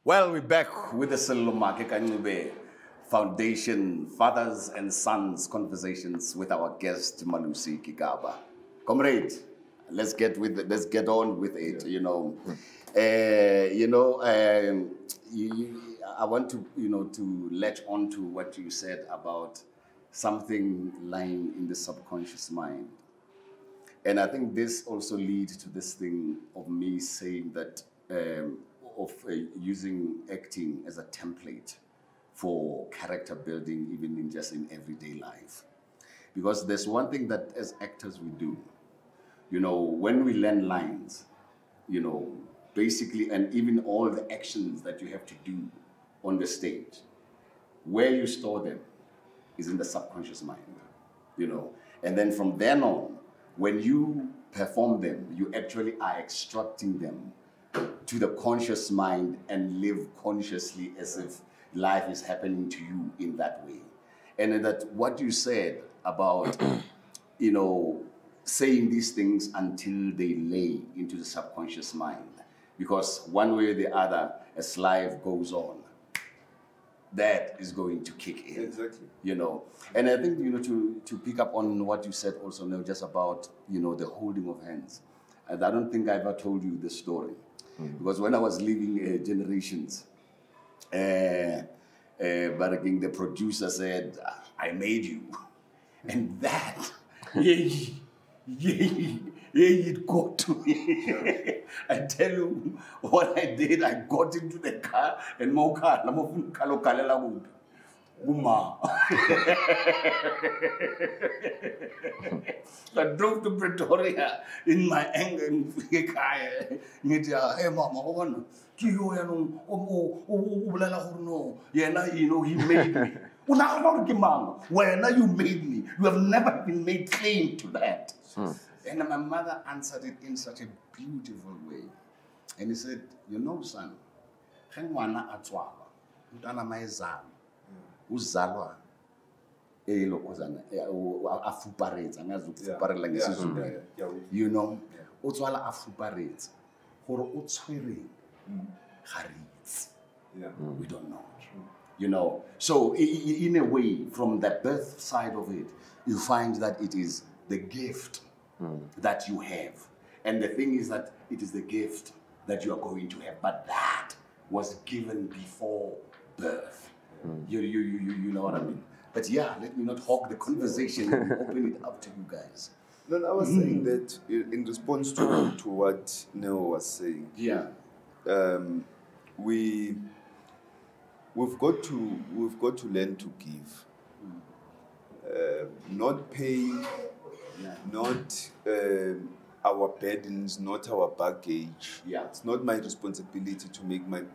Well, we're back with the Selomake Kanyube Foundation Fathers and Sons Conversations with our guest Malusi Gigaba. Comrade, let's get on with it. I want to to latch on to what you said about something lying in the subconscious mind. And I think this also leads to this thing of me saying that using acting as a template for character building, even in everyday life. Because there's one thing that as actors we do, when we learn lines, basically, and even all the actions that you have to do on the stage, where you store them is in the subconscious mind, And then from then on, when you perform them, you actually are extracting them to the conscious mind and live consciously as if life is happening to you in that way. And that what you said about, saying these things until they lay into the subconscious mind, because one way or the other, as life goes on, that is going to kick in. Exactly. And I think, to pick up on what you said also, just about, the holding of hands. And I don't think I ever told you this story. Because when I was leaving Generations, Baraking, the producer said, I made you. And that, it got to me. I tell you what I did. I got into the car and I drove to Pretoria in my anger. Hey, mama, he made me. When you made me, you have never been made claim to that. And my mother answered it in such a beautiful way. And he said, son, uzalwa afuparetsa ngazukufuparela ngesizulu utswala afuparetsa gore o tshwereng ga re itse we don't know. So in a way, from the birth side of it, you find that it is the gift that you have, and the thing is that it is the gift that you are going to have, but that was given before birth. You know what I mean? But yeah, let me not hog the conversation and open it up to you guys. No, I was saying that in response to what Neo was saying. Yeah. We've got to learn to give. Not pain, not our burdens, not our baggage. Yeah. It's not my responsibility to make my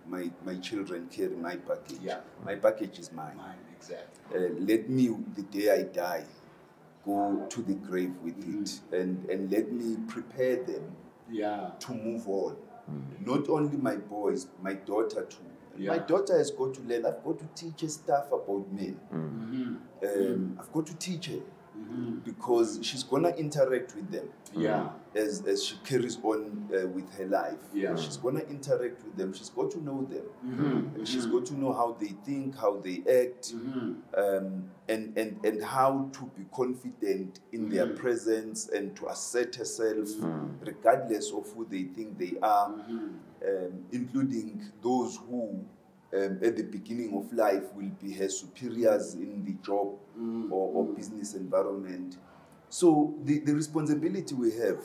children carry my baggage. Yeah. My baggage is mine. Exactly. Let me, the day I die, go to the grave with it, and let me prepare them to move on. Not only my boys, my daughter too. My daughter has got to learn. I've got to teach her stuff about men. I've got to teach her. Because she's gonna interact with them as she carries on with her life. She's gonna interact with them. She's got to know them. She's got to know how they think, how they act, and how to be confident in their presence and to assert herself regardless of who they think they are, including those who at the beginning of life will be her superiors in the job or business environment. So the responsibility we have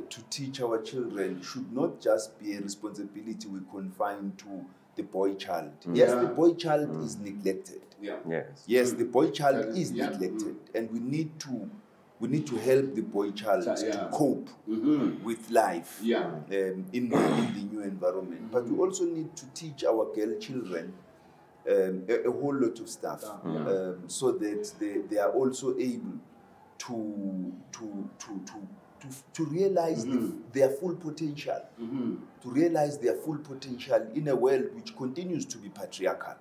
to teach our children should not just be a responsibility we confine to the boy child. Yes, the boy child is neglected. Yes, the boy child is neglected, and we need to help the boy child to cope with life in the new environment. But we also need to teach our girl children a whole lot of stuff so that they are also able to realize their full potential, to realize their full potential in a world which continues to be patriarchal.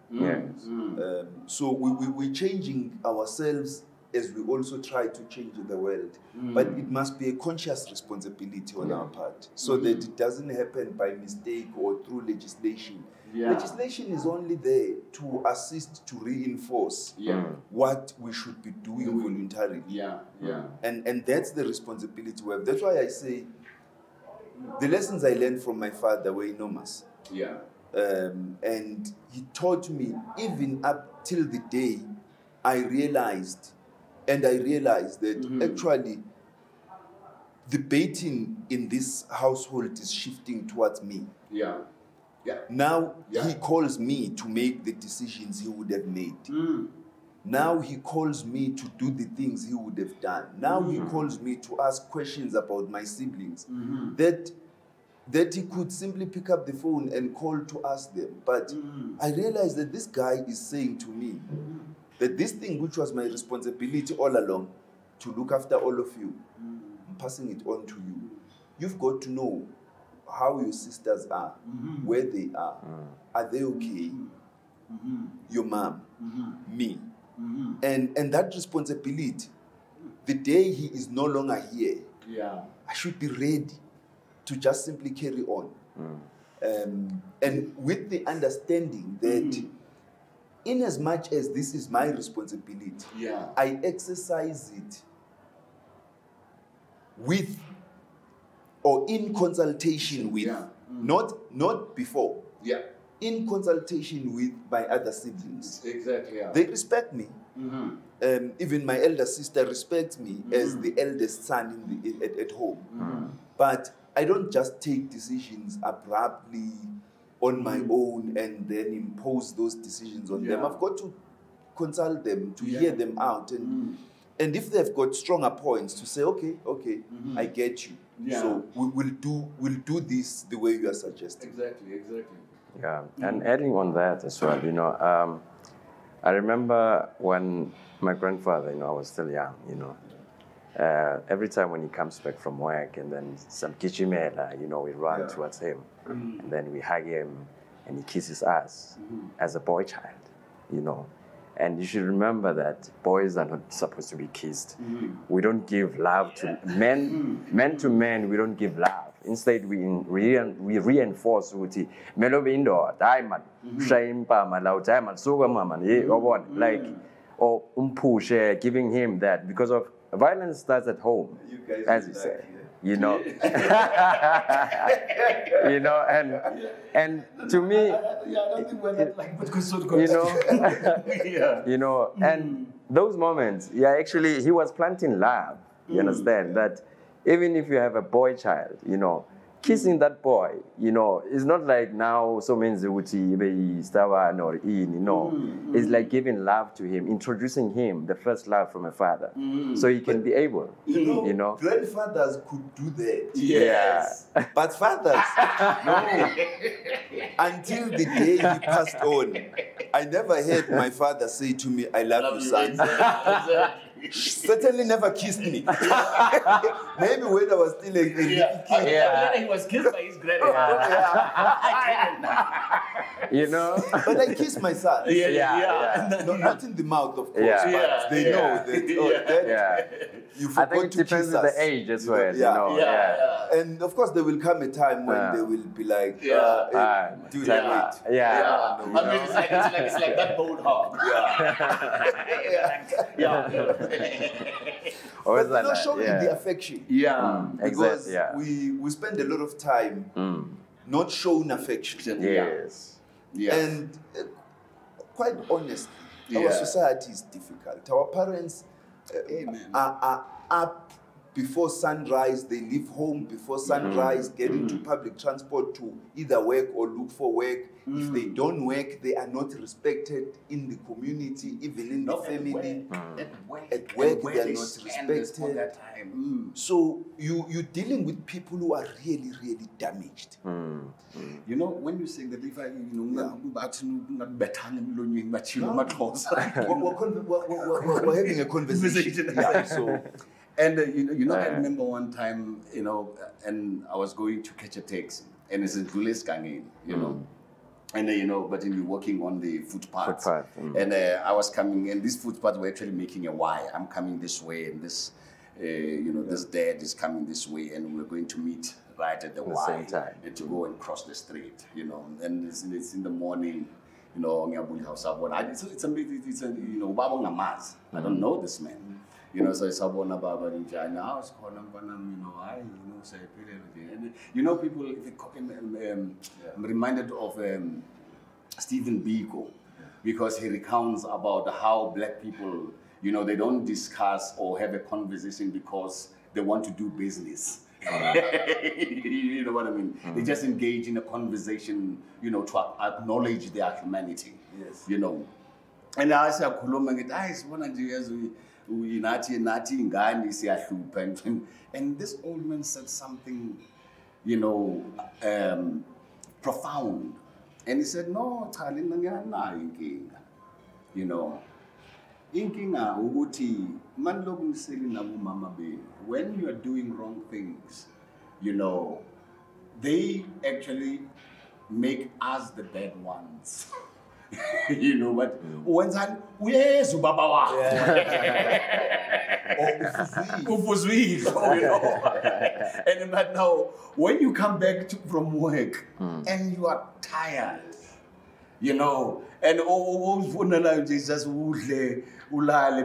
So we're changing ourselves as we also try to change the world. But it must be a conscious responsibility on our part, so that it doesn't happen by mistake or through legislation. Legislation is only there to assist, to reinforce what we should be doing voluntarily. And that's the responsibility we have. That's why I say the lessons I learned from my father were enormous. And he taught me, even up till the day I realized that actually the baiting in this household is shifting towards me. Now he calls me to make the decisions he would have made. Now he calls me to do the things he would have done. Now he calls me to ask questions about my siblings that he could simply pick up the phone and call to ask them. But I realized that this guy is saying to me that this thing which was my responsibility all along, to look after all of you, I'm passing it on to you. You've got to know how your sisters are, where they are they okay? Your mom, me. And that responsibility, the day he is no longer here, I should be ready to just simply carry on. And with the understanding that in as much as this is my responsibility, I exercise it with or in consultation with, not before, in consultation with my other siblings. Exactly. They respect me. Even my elder sister respects me as the eldest son at home. But I don't just take decisions abruptly on my own and then impose those decisions on them. I've got to consult them, to hear them out. And if they've got stronger points, to say, okay, I get you. So we'll do this the way you are suggesting. Exactly. Yeah, and adding on that as well, I remember when my grandfather, I was still young, every time when he comes back from work and then some kichimela, we run towards him and then we hug him and he kisses us as a boy child, And you should remember that boys are not supposed to be kissed. We don't give love to men to men, we don't give love. Instead, we reinforce ukuthi melobe indoda hayi man shame pa malawuthi hayi man suka mama like or umpushe, giving him that, because of violence starts at home, as you say. And to me, and those moments, actually, he was planting love. You understand that even if you have a boy child, kissing that boy, it's not like now so means it's like giving love to him, introducing him the first love from a father, so he can be able. Grandfathers could do that. Yes. But fathers, no. Until the day he passed on, I never heard my father say to me, "I love you, son." Exactly. Certainly never kissed me. Maybe when I was still a little kid. He was kissed by his grandfather. But I kissed my son. Not in the mouth, of course, but they know that you forgot I think it to depends kiss on us. the age as well. And of course, there will come a time when they will be like, do that. I mean, it's like that boat hog. But showing the affection. Because exactly, we spend a lot of time not showing affection. Yes. And quite honestly, our society is difficult. Our parents are up before sunrise, they leave home before sunrise, get into public transport to either work or look for work. If they don't work, they are not respected in the community, even in the family. At work, they are not respected. So you're dealing with people who are really, really damaged. When you say that, if I, we're having a conversation. So. And I remember one time, and I was going to catch a taxi, and it's in Gules Gangin, and but you're walking on the footpath. And I was coming, and this footpath were actually making a Y. I'm coming this way, and this, this dad is coming this way, and we're going to meet right at the At the Y, same time. and to go and cross the street, you know, and it's in the morning, you know, it's a, you know, Baba Ngamaz. I don't know this man. You know, so Sabona Baba in China, I was calling him, you know, you know, say, and you know, people, I'm reminded of Stephen Biko, because he recounts about how black people, you know, they don't discuss or have a conversation because they want to do business. You know what I mean? They just engage in a conversation, you know, to acknowledge their humanity. Yes. You know. And I say, and this old man said something, you know, profound. And he said, no, you know, inkinga ukuthi manilobungiseli nabo mama benu, when you are doing wrong things, you know, they actually make us the bad ones. You know what? Wenzani uyezu baba wakho. Ufuzwile, you know. And but now when you come back from work and you are tired, you know, and just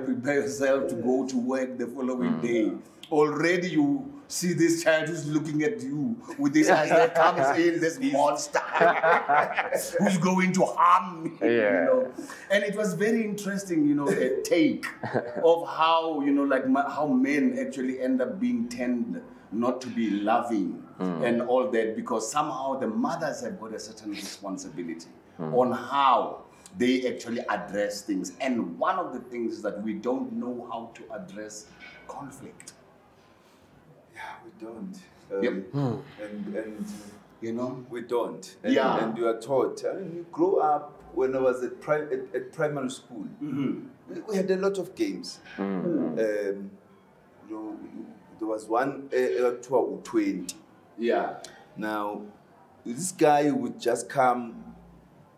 prepare yourself to go to work the following day. Already you see this child who's looking at you with this eyes that comes in, this monster who's going to harm me, you know. And it was very interesting, you know, a take of how, you know, like how men actually end up being tend not to be loving and all that, because somehow the mothers have got a certain responsibility on how they actually address things. And one of the things is that we don't know how to address conflict. Yeah, we don't. And you know, we don't. Yeah. And you are taught. I mean, you grow up. When I was at primary school, we had a lot of games. You know, there was one 20. Yeah. Now, this guy would just come,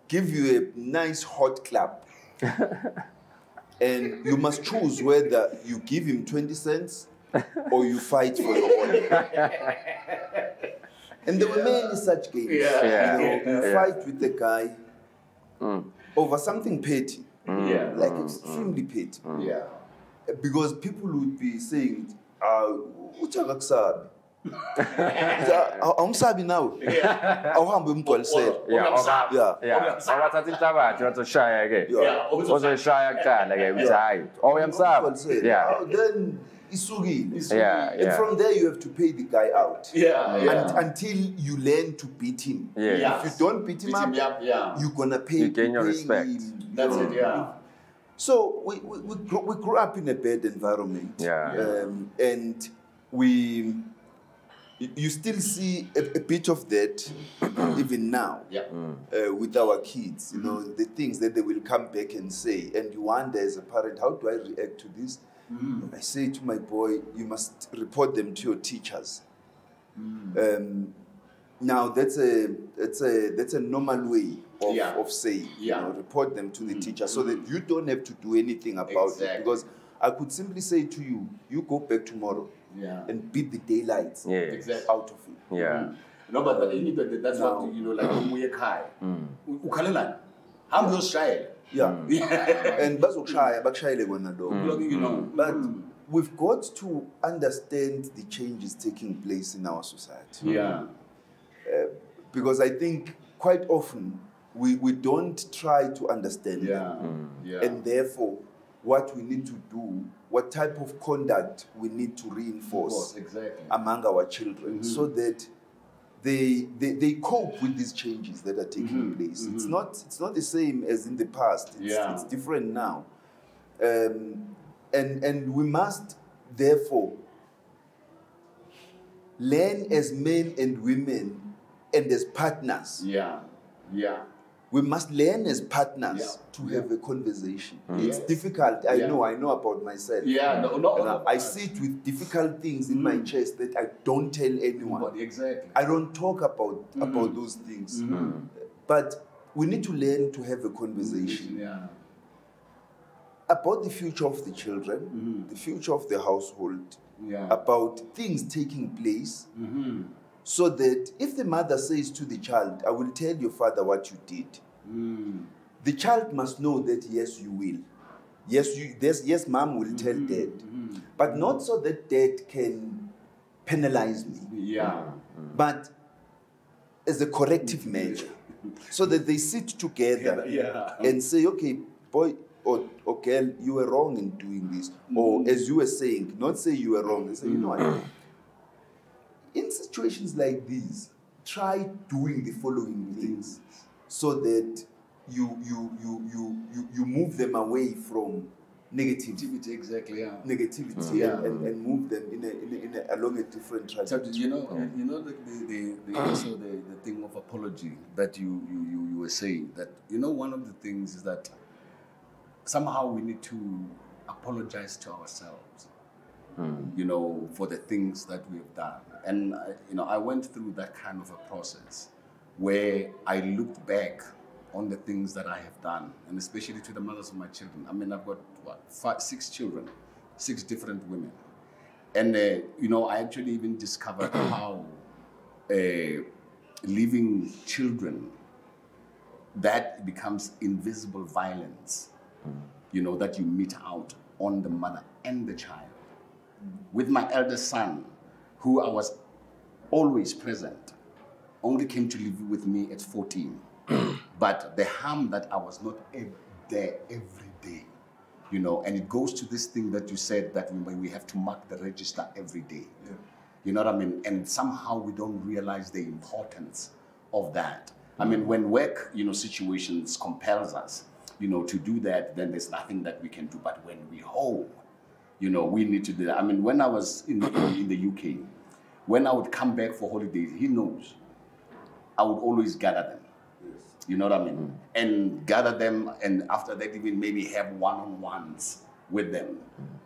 give you a nice hot clap, and you must choose whether you give him 20 cents or you fight for your own. And there were many such games. You know, you fight with the guy over something petty, like extremely petty. Because people would be saying, "Uchakakusabi." Awumsabi nawe. Awuhambe umgcwalisele. Awathatha inhlabathi wazoshaya ke. Uzoshaya kuqala ke uthi hayi. Awuyamsaba. Then isukile. And from there you have to pay the guy out. Until you learn to beat him. If you don't beat him up, you're gonna pay. You gain your respect. That's it. So we grew up in a bad environment. And you still see a bit of that even now with our kids. You know, the things that they will come back and say, and you wonder as a parent, how do I react to this? I say to my boy, you must report them to your teachers. Now that's a normal way of saying, you know, report them to the teacher, so that you don't have to do anything about it. Because I could simply say to you, you go back tomorrow and beat the daylights out of it. No, but that's what, you know, like umuyekhaya. Ukhalela. Hambe uyosishayela. And bakushayele kona lokho. You know, but we've got to understand the changes taking place in our society. Because I think quite often we don't try to understand them. And therefore, what we need to do, what type of conduct we need to reinforce among our children, so that they cope with these changes that are taking place. It's not the same as in the past. It's different now. And we must therefore learn as men and women and as partners. We must learn as partners to have a conversation. It's difficult. I know about myself. I sit with difficult things in my chest that I don't tell anyone. I don't talk about those things. But we need to learn to have a conversation about the future of the children, the future of the household, about things taking place, So that if the mother says to the child, I will tell your father what you did, the child must know that yes, you will. Yes, mom will tell dad. But not so that dad can penalize me. Yeah. But as a corrective measure. So that they sit together and say, okay, boy or girl, you were wrong in doing this. Or as you were saying, not say you were wrong. They say, you know what? In situations like these, try doing the following things so that you move them away from negativity. Exactly. Yeah. Negativity and move them along a different trajectory. So, the also the thing of apology that you were saying, that one of the things is that somehow we need to apologize to ourselves, for the things that we have done. And I went through that kind of a process where I looked back on the things that I have done, and especially to the mothers of my children. I mean, I've got 6 children, 6 different women. And, I actually even discovered how leaving children, that becomes invisible violence, that you mete out on the mother and the child. With my eldest son, who I was always present, only came to live with me at 14. But the harm that I was not there every day, and it goes to this thing that you said, that we have to mark the register every day. Yeah. You know what I mean? And somehow we don't realize the importance of that. I mean, when work, situations compels us, to do that, then there's nothing that we can do. But when we're home, we need to do that. I mean, when I was in the UK, when I would come back for holidays, he knows, I would always gather them. You know what I mean? And gather them, and after that even maybe have one-on-ones with them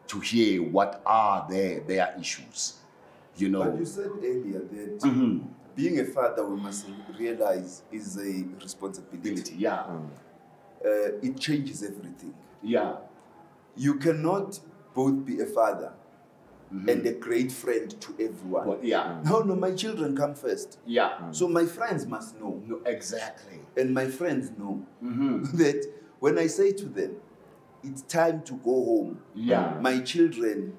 to hear what are their issues, But you said earlier that being a father, we must realize, is a responsibility. Yeah. It changes everything. Yeah. You cannot both be a father and a great friend to everyone. Well, yeah. No, my children come first. Yeah. So my friends must know. No, exactly. And my friends know that when I say to them, it's time to go home. Yeah. My children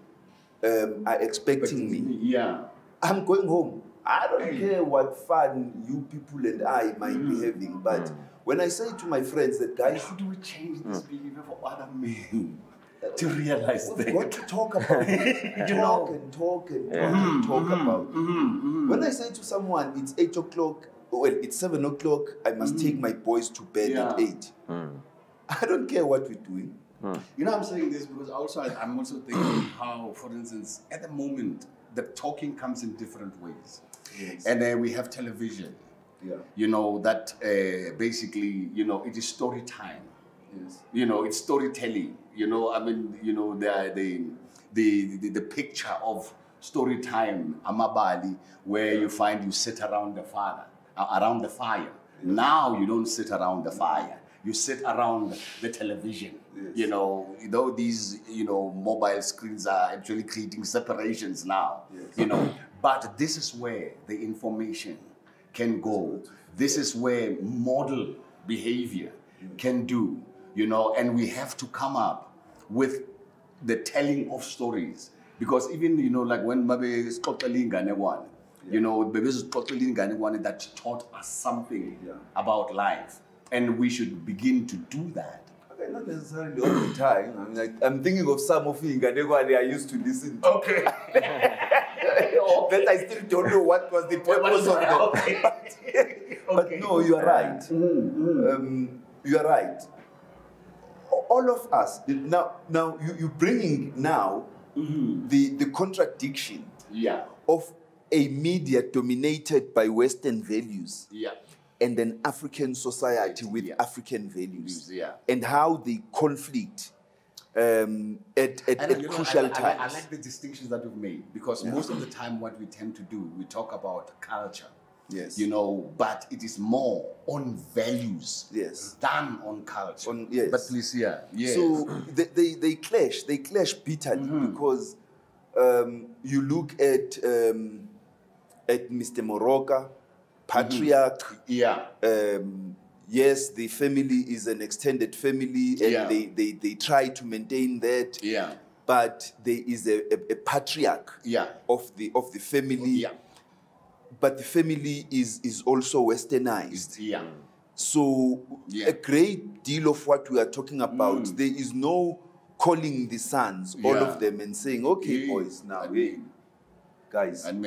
are expecting me. Yeah. I'm going home. I don't care what fun you people and I might be having, but when I say to my friends that, guys, how do we change this behavior for other men to realize that? We've got to talk about it. Talk about it. When I say to someone, it's 8 o'clock, well, it's 7 o'clock, I must take my boys to bed at 8. I don't care what we're doing. I'm saying this because I'm also thinking how, for instance, at the moment, the talking comes in different ways. Yes. And we have television. Yeah. That basically, it is story time. Yes. It's storytelling. I mean, the picture of story time, Amabali, where you find you sit around the fire. Yeah. Now you don't sit around the fire. You sit around the television. Yes. Though these, mobile screens are actually creating separations now. Yes. But this is where the information can go. This is where model behavior can do, and we have to come up with the telling of stories. Because even, like when Mabe is one, that taught us something about life. And we should begin to do that. Okay, not necessarily all the time. I'm thinking of some of you I used to listen to. Okay. That I still don't know what was the purpose of them. Okay. But no, you are right. You are right. All of us, now you're bringing now the contradiction of a media dominated by Western values. Yeah. And an African society with African values, and how they conflict at crucial times. I like the distinctions that we've made, because most of the time what we tend to do, we talk about culture, but it is more on values than on culture. But please, So they clash bitterly because you look at at Mr. Moroka, patriarch. Yeah. Yes, the family is an extended family, and they try to maintain that. Yeah. But there is a patriarch of the family. Yeah. But the family is also westernized. Yeah. So a great deal of what we are talking about, there is no calling the sons, all of them, and saying, okay, boys, now, hey, guys, and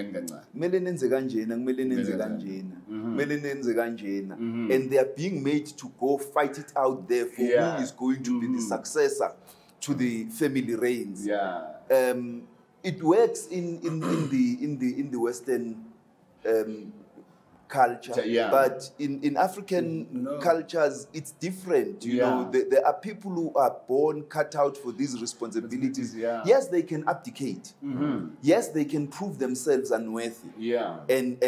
they are being made to go fight it out there for who is going to be the successor to the family reigns. It works in the Western culture, but in African cultures it's different. You know, there are people who are born cut out for these responsibilities. Yes, they can abdicate. Yes, they can prove themselves unworthy. And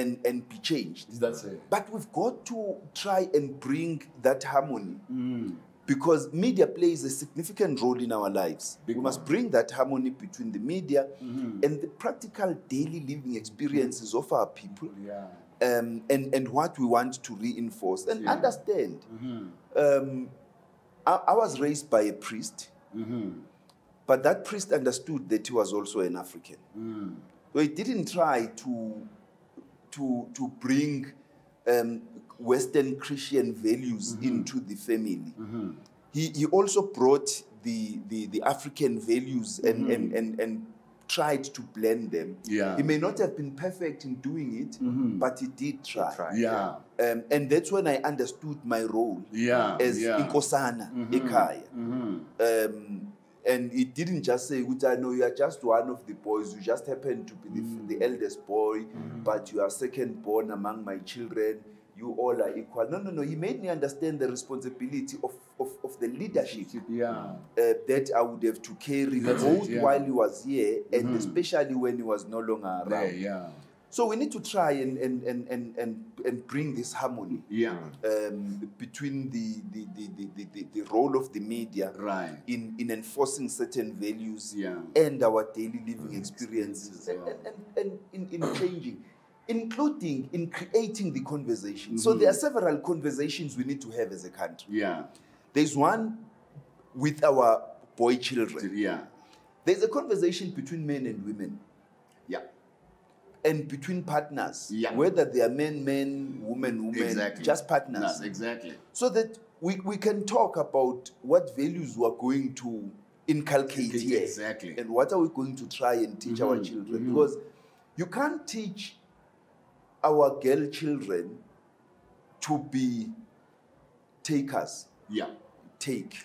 be changed. That's it. But we've got to try and bring that harmony. Because media plays a significant role in our lives. We must bring that harmony between the media and the practical daily living experiences of our people, and what we want to reinforce and understand. I was raised by a priest, but that priest understood that he was also an African. So he didn't try to bring Western Christian values into the family. He also brought the African values and tried to blend them. He may not have been perfect in doing it, but he did try. And that's when I understood my role as Inkosana Ekaya. And it didn't just say, I know you are just one of the boys, you just happen to be the eldest boy, but you are second born among my children. You all are equal. No. He made me understand the responsibility of the leadership that I would have to carry both while he was here and especially when he was no longer around. So we need to try and bring this harmony between the role of the media in enforcing certain values and our daily living experiences and in changing, including in creating the conversation. So there are several conversations we need to have as a country. There's one with our boy children. There's a conversation between men and women. And between partners, whether they are men, women, just partners. So that we can talk about what values we are going to inculcate here. And what are we going to try and teach our children. Because you can't teach our girl children to be takers. Take.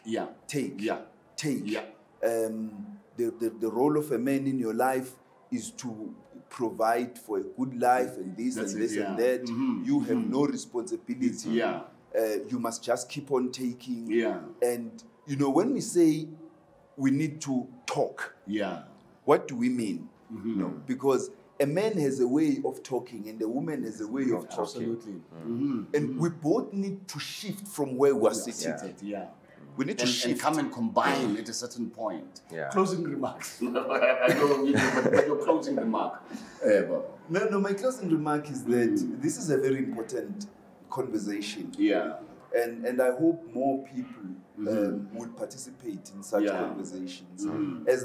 The role of a man in your life is to provide for a good life and this and this and that. You have no responsibility. You must just keep on taking. And you know, when we say we need to talk, what do we mean? No, because a man has a way of talking and a woman has a way of talking. Absolutely. And we both need to shift from where we are sitting. We need to shift. And come and combine at a certain point. Closing remarks. I know you, but your closing remark. No, my closing remark is that this is a very important conversation. And I hope more people would participate in such conversations. As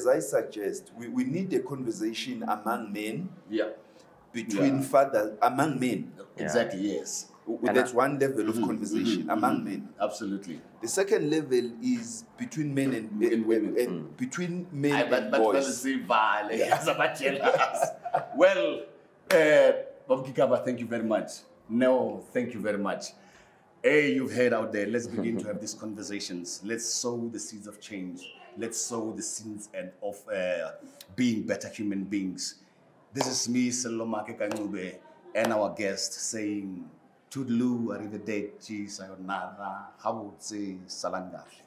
I suggest, we need a conversation among men, between fathers, among men. Yes. That's one level of conversation among men. Absolutely. The second level is between men and women, and between men and boys. Well, Bob Gigaba, thank you very much. No, thank you very much. Hey, you've heard out there. Let's begin to have these conversations. Let's sow the seeds of change. Let's sow the seeds of being better human beings. This is me, Selomake Kanube, and our guest saying, Toodaloo, arrivederci, sayonara, how would say, salangahle.